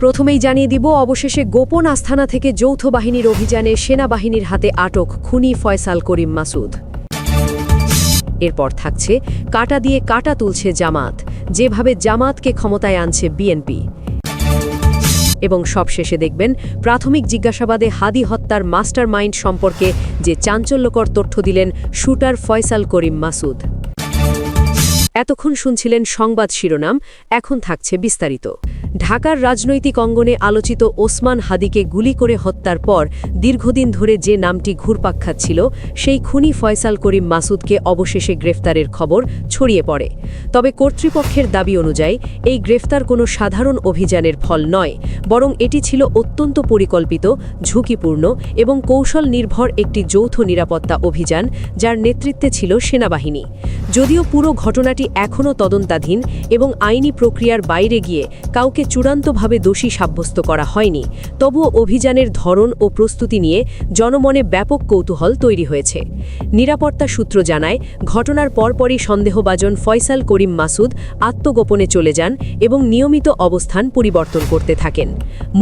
প্রথমেই জানিয়ে দিব অবশেষে গোপন আস্থানা থেকে যৌথ বাহিনীর অভিযানে সেনাবাহিনীর হাতে আটক খুনি ফয়সাল করিম মাসুদ। এরপর থাকছে কাটা দিয়ে কাটা তুলছে জামাত, যেভাবে জামাতকে ক্ষমতায় আনছে বিএনপি। এবং সবশেষে দেখবেন প্রাথমিক জিজ্ঞাসাবাদে হাদি হত্যার মাস্টার মাইন্ড সম্পর্কে যে চাঞ্চল্যকর তথ্য দিলেন শুটার ফয়সাল করিম মাসুদ। এতক্ষণ শুনছিলেন সংবাদ শিরোনাম, এখন থাকছে বিস্তারিত। ঢাকার রাজনৈতিক অঙ্গনে আলোচিত ওসমান হাদিকে গুলি করে হত্যার পর দীর্ঘদিন ধরে যে নামটি ঘুরপাক খাচ্ছিল, সেই খুনি ফয়সাল করিম মাসুদকে অবশেষে গ্রেফতারের খবর ছড়িয়ে পড়ে। তবে কর্তৃপক্ষের দাবি অনুযায়ী এই গ্রেফতার কোনো সাধারণ অভিযানের ফল নয়, বরং এটি ছিল অত্যন্ত পরিকল্পিত, ঝুঁকিপূর্ণ এবং কৌশল নির্ভর একটি যৌথ নিরাপত্তা অভিযান, যার নেতৃত্বে ছিল সেনাবাহিনী। যদিও পুরো ঘটনাটি এখনও তদন্তাধীন এবং আইনি প্রক্রিয়ার বাইরে গিয়ে কাউকে চূড়ান্তভাবে দোষী সাব্যস্ত করা হয়নি, তবুও অভিযানের ধরন ও প্রস্তুতি নিয়ে জনমনে ব্যাপক কৌতূহল তৈরি হয়েছে। নিরাপত্তা সূত্র জানায়, ঘটনার পরপরই সন্দেহভাজন ফয়সাল করিম মাসুদ আত্মগোপনে চলে যান এবং নিয়মিত অবস্থান পরিবর্তন করতে থাকেন।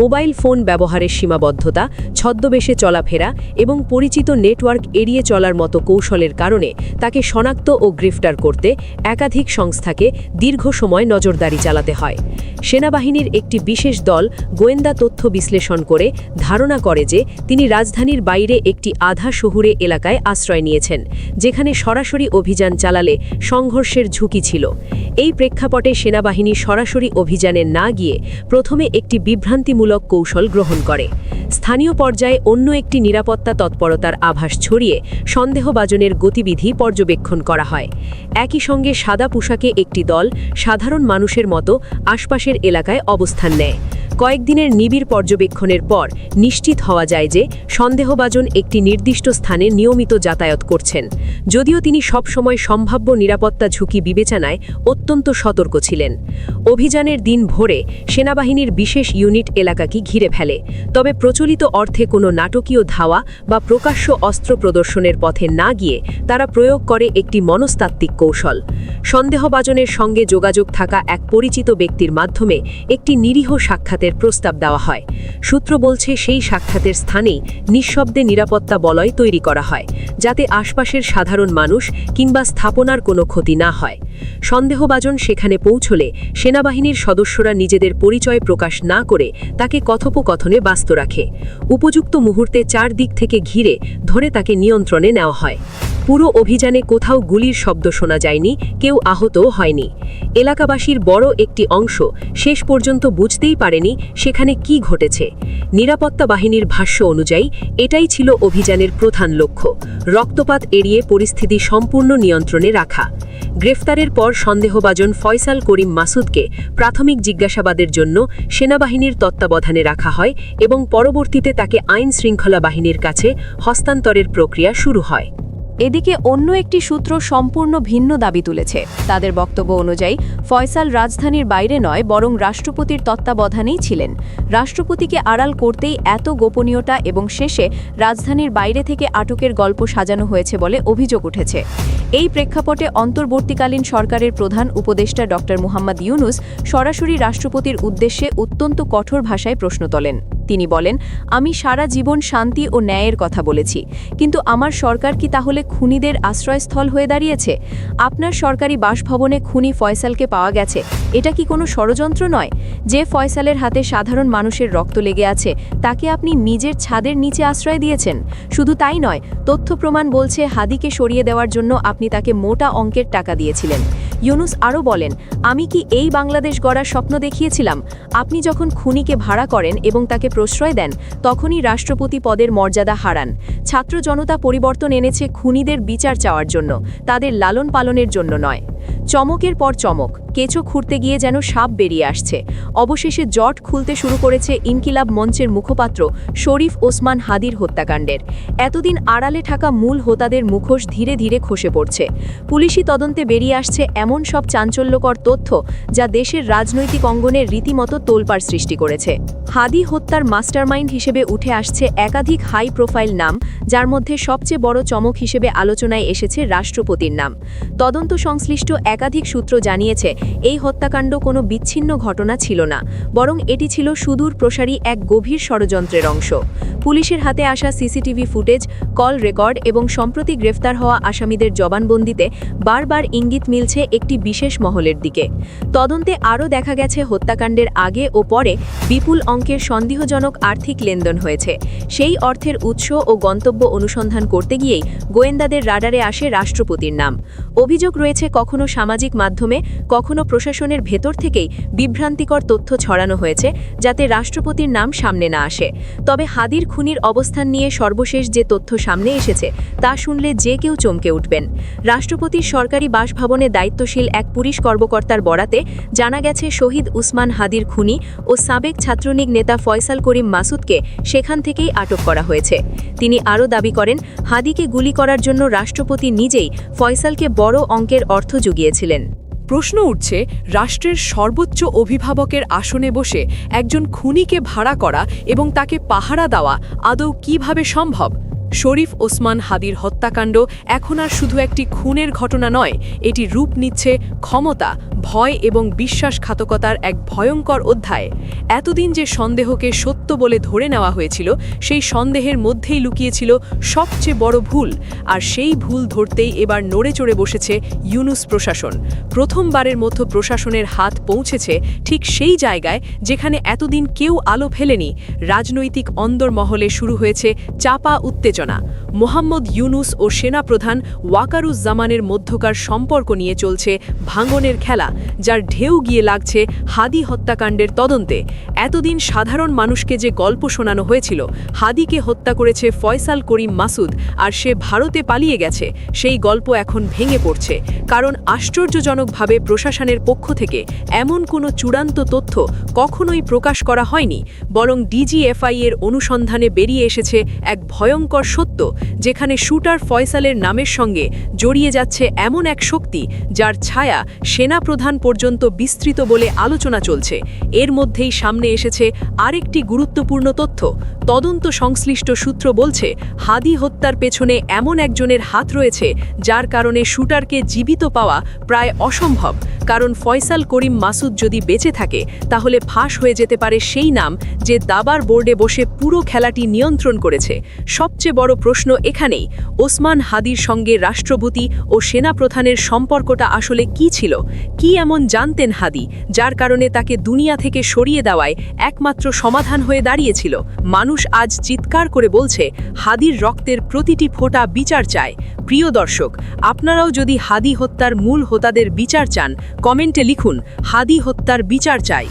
মোবাইল ফোন ব্যবহারের সীমাবদ্ধতা, ছদ্মবেশে চলাফেরা এবং পরিচিত নেটওয়ার্ক এড়িয়ে চলার মতো কৌশলের কারণে তাকে শনাক্ত ও গ্রেফতার করতে একাধিক সংস্থাকে দীর্ঘ সময় নজরদারি চালাতে হয়। সেনাবাহিনীর একটি বিশেষ দল গোয়েন্দা তথ্য বিশ্লেষণ করে ধারণা করে যে তিনি রাজধানীর বাইরে একটি আধা শহুরে এলাকায় আশ্রয় নিয়েছেন, যেখানে সরাসরি অভিযান চালালে সংঘর্ষের ঝুঁকি ছিল। এই প্রেক্ষাপটে সেনাবাহিনী সরাসরি অভিযানে না গিয়ে প্রথমে একটি বিভ্রান্তিমূলক কৌশল গ্রহণ করে। স্থানীয় পর্যায়ে অন্য একটি নিরাপত্তা তৎপরতার আভাস ছড়িয়ে সন্দেহভাজনের গতিবিধি পর্যবেক্ষণ করা হয়। একই সঙ্গে সাদা পোশাকে একটি দল সাধারণ মানুষের মতো আশপাশের এলাকায় অবস্থান নেয়। কয়েকদিনের নিবিড় পর্যবেক্ষণের পর নিশ্চিত হওয়া যায় যে সন্দেহভাজন একটি নির্দিষ্ট স্থানে নিয়মিত যাতায়াত করছেন, যদিও তিনি সবসময় সম্ভাব্য নিরাপত্তা ঝুঁকি বিবেচনায় অত্যন্ত সতর্ক ছিলেন। অভিযানের দিন ভোরে সেনাবাহিনীর বিশেষ ইউনিট এলাকাকে ঘিরে ফেলে, তবে প্রচলিত অর্থে কোনো নাটকীয় ধাওয়া বা প্রকাশ্য অস্ত্র প্রদর্শনের পথে না গিয়ে তারা প্রয়োগ করে একটি মনস্তাত্ত্বিক কৌশল। সন্দেহভাজনের সঙ্গে যোগাযোগ থাকা এক পরিচিত ব্যক্তির মাধ্যমে একটি নিরীহ সাক্ষাতের প্রস্তাব দেওয়া হয়। সূত্র বলছে, সেই সাক্ষাতের স্থানেই নিঃশব্দে নিরাপত্তা বলয় তৈরি করা হয়, যাতে আশপাশের সাধারণ মানুষ কিংবা স্থাপনার কোনো ক্ষতি না হয়। সন্দেহভাজন সেখানে পৌঁছলে সেনাবাহিনীর সদস্যরা নিজেদের পরিচয় প্রকাশ না করে তাকে কথোপকথনে ব্যস্ত রাখে। উপযুক্ত মুহূর্তে চারদিক থেকে ঘিরে ধরে তাকে নিয়ন্ত্রণে নেওয়া হয়। পুরো অভিযানে কোথাও গুলির শব্দ শোনা যায়নি, কেউ আহতও হয়নি। এলাকাবাসীর বড় একটি অংশ শেষ পর্যন্ত বুঝতেই পারেনি সেখানে কি ঘটেছে। নিরাপত্তা বাহিনীর ভাষ্য অনুযায়ী এটাই ছিল অভিযানের প্রধান লক্ষ্য, রক্তপাত এড়িয়ে পরিস্থিতি সম্পূর্ণ নিয়ন্ত্রণে রাখা। গ্রেফতারের পর সন্দেহভাজন ফয়সাল করিম মাসুদকে প্রাথমিক জিজ্ঞাসাবাদের জন্য সেনাবাহিনীর তত্ত্বাবধানে রাখা হয় এবং পরবর্তীতে তাকে আইন শৃঙ্খলা বাহিনীর কাছে হস্তান্তরের প্রক্রিয়া শুরু হয়। এদিকে অন্য একটি সূত্র সম্পূর্ণ ভিন্ন দাবি তুলেছে। তাদের বক্তব্য অনুযায়ী ফয়সাল রাজধানীর বাইরে নয়, বরং রাষ্ট্রপতির তত্ত্বাবধানেই ছিলেন। রাষ্ট্রপতিকে আড়াল করতেই এত গোপনীয়তা এবং শেষে রাজধানীর বাইরে থেকে আটকের গল্প সাজানো হয়েছে বলে অভিযোগ উঠেছে। এই প্রেক্ষাপটে অন্তর্বর্তীকালীন সরকারের প্রধান উপদেষ্টা ড. মুহাম্মদ ইউনুস সরাসরি রাষ্ট্রপতির উদ্দেশ্যে অত্যন্ত কঠোর ভাষায় প্রশ্ন তোলেন। তিনি বলেন, আমি সারা জীবন শান্তি ও ন্যায়ের কথা বলেছি, কিন্তু আমার সরকার কি তাহলে খুনিদের আশ্রয়স্থল হয়ে দাঁড়িয়েছে? আপনার সরকারি বাসভবনে খুনি ফয়সালকে পাওয়া গেছে, এটা কি কোনো ষড়যন্ত্র নয়? যে ফয়সালের হাতে সাধারণ মানুষের রক্ত লেগে আছে, তাকে আপনি নিজের ছাদের নিচে আশ্রয় দিয়েছেন। শুধু তাই নয়, তথ্য প্রমাণ বলছে হাদিকে সরিয়ে দেওয়ার জন্য আপনি তাকে মোটা অঙ্কের টাকা দিয়েছিলেন। ইউনুস আরও বলেন, আমি কি এই বাংলাদেশ গড়ার স্বপ্ন দেখিয়েছিলাম? আপনি যখন খুনিকে ভাড়া করেন এবং তাকে প্রশ্রয় দেন, তখনই রাষ্ট্রপতি পদের মর্যাদা হারান। ছাত্র জনতা পরিবর্তন এনেছে খুনিদের বিচার চাওয়ার জন্য, তাদের লালন পালনের জন্য নয়। চমকের পর চমক, কেঁচো খুঁড়তে গিয়ে যেন সাপ বেরিয়ে আসছে। অবশেষে জট খুলতে শুরু করেছে ইনকিলাব মঞ্চের মুখপাত্র শরীফ ওসমান হাদির হত্যাকাণ্ডের। এতদিন আড়ালে থাকা মূল হোতাদের মুখোশ ধীরে ধীরে খসে পড়ছে। পুলিশি তদন্তে বেরিয়ে আসছে এমন সব চাঞ্চল্যকর তথ্য যা দেশের রাজনৈতিক অঙ্গনে রীতিমতো তোলপাড় সৃষ্টি করেছে। হাদি হত্যার মাস্টারমাইন্ড হিসেবে উঠে আসছে একাধিক হাই প্রোফাইল নাম, যার মধ্যে সবচেয়ে বড় চমক হিসেবে আলোচনায় এসেছে রাষ্ট্রপতির নাম। তদন্ত সংশ্লিষ্ট একাধিক সূত্র জানিয়েছে এই হত্যাকাণ্ড কোনো বিচ্ছিন্ন ঘটনা ছিল না, বরং এটি ছিল সুদূর প্রসারী এক গভীর ষড়যন্ত্রের অংশ। পুলিশের হাতে আসা সিসিটিভি ফুটেজ, কল রেকর্ড এবং সম্প্রতি গ্রেফতার হওয়া আসামিদের জবানবন্দিতে বারবার ইঙ্গিত মিলছে একটি বিশেষ মহলের দিকে। তদন্তে আরও দেখা গেছে হত্যাকাণ্ডের আগে ও পরে বিপুল অঙ্কের সন্দেহজনক আর্থিক লেনদেন হয়েছে। সেই অর্থের উৎস ও গন্তব্য অনুসন্ধান করতে গিয়েই গোয়েন্দাদের রাডারে আসে রাষ্ট্রপতির নাম। অভিযোগ রয়েছে কখনো সামাজিক মাধ্যমে, কখনো প্রশাসনের ভেতর থেকেই বিভ্রান্তিকর তথ্য ছড়ানো হয়েছে যাতে রাষ্ট্রপতির নাম সামনে না আসে। তবে হাদির খুনির অবস্থান নিয়ে সর্বশেষ যে তথ্য সামনে এসেছে তা শুনলে যে কেউ চমকে উঠবেন। রাষ্ট্রপতির সরকারি বাসভবনে দায়িত্বশীল এক পুলিশ কর্মকর্তার বরাতে জানা গেছে শহীদ উসমান হাদির খুনি ও সাবেক ছাত্রলীগ নেতা ফয়সাল করিম মাসুদকে সেখান থেকেই আটক করা হয়েছে। তিনি আরও দাবি করেন, হাদিকে গুলি করার জন্য রাষ্ট্রপতি নিজেই ফয়সালকে বড় অঙ্কের অর্থ জুগিয়েছিলেন। প্রশ্ন উঠছে, রাষ্ট্রের সর্বোচ্চ অভিভাবকের আসনে বসে একজন খুনিকে ভাড়া করা এবং তাকে পাহারা দেওয়া আদৌ কিভাবে সম্ভব? শরীফ ওসমান হাদির হত্যাকাণ্ড এখন আর শুধু একটি খুনের ঘটনা নয়, এটি রূপ নিচ্ছে ক্ষমতা, ভয় এবং বিশ্বাসঘাতকতার এক ভয়ঙ্কর অধ্যায়। এতদিন যে সন্দেহকে সত্য বলে ধরে নেওয়া হয়েছিল, সেই সন্দেহের মধ্যেই লুকিয়েছিল সবচেয়ে বড় ভুল। আর সেই ভুল ধরতেই এবার নড়ে চড়ে বসেছে ইউনূস প্রশাসন। প্রথমবারের মতো প্রশাসনের হাত পৌঁছেছে ঠিক সেই জায়গায় যেখানে এতদিন কেউ আলো ফেলেনি। রাজনৈতিক অন্দরমহলে শুরু হয়েছে চাপা উত্তেজনা। মোহাম্মদ ইউনূস ও সেনাপ্রধান ওয়াকারুজ্জামানের মধ্যকার সম্পর্ক নিয়ে চলছে ভাঙনের খেলা, যার ঢেউ গিয়ে লাগছে হাদি হত্যাকাণ্ডের তদন্তে। এতদিন সাধারণ মানুষকে যে গল্প শোনানো হয়েছিল, হাদিকে হত্যা করেছে ফয়সাল করিম মাসুদ আর সে ভারতে পালিয়ে গেছে, সেই গল্প এখন ভেঙে পড়ছে। কারণ আশ্চর্যজনকভাবে প্রশাসনের পক্ষ থেকে এমন কোনো চূড়ান্ত তথ্য কখনোই প্রকাশ করা হয়নি, বরং ডিজিএফআই এর অনুসন্ধানে বেরিয়ে এসেছে এক ভয়ঙ্কর সত্য, যেখানে শুটার ফয়সালের নামের সঙ্গে জড়িয়ে যাচ্ছে এমন এক শক্তি যার ছায়া সেনাপ্রধান পর্যন্ত বিস্তৃত বলে আলোচনা চলছে। এর মধ্যেই সামনে এসেছে আরেকটি গুরুত্বপূর্ণ তথ্য। তদন্ত সংশ্লিষ্ট সূত্র বলছে, হাদি হত্যার পেছনে এমন একজনের হাত রয়েছে যার কারণে শুটারকে জীবিত পাওয়া প্রায় অসম্ভব। কারণ ফয়সাল করিম মাসুদ যদি বেঁচে থাকে, তাহলে ফাঁস হয়ে যেতে পারে সেই নাম যে দাবার বোর্ডে বসে পুরো খেলাটি নিয়ন্ত্রণ করেছে। সবচেয়ে বড় প্রশ্ন এখানেই, ওসমান হাদির সঙ্গে রাষ্ট্রপতি ও সেনাপ্রধানের সম্পর্কটা আসলে কি ছিল? কি এমন জানতেন হাদি, যার কারণে তাকে দুনিয়া থেকে সরিয়ে দেওয়ায় একমাত্র সমাধান হয়ে দাঁড়িয়েছিল? মানুষ আজ চিৎকার করে বলছে, হাদির রক্তের প্রতিটি ফোঁটা বিচার চায়। প্রিয় দর্শক, আপনারাও যদি হাদি হত্যার মূল হোতাদের বিচার চান, কমেন্টে লিখুন, হাদি হত্যার বিচার চাই।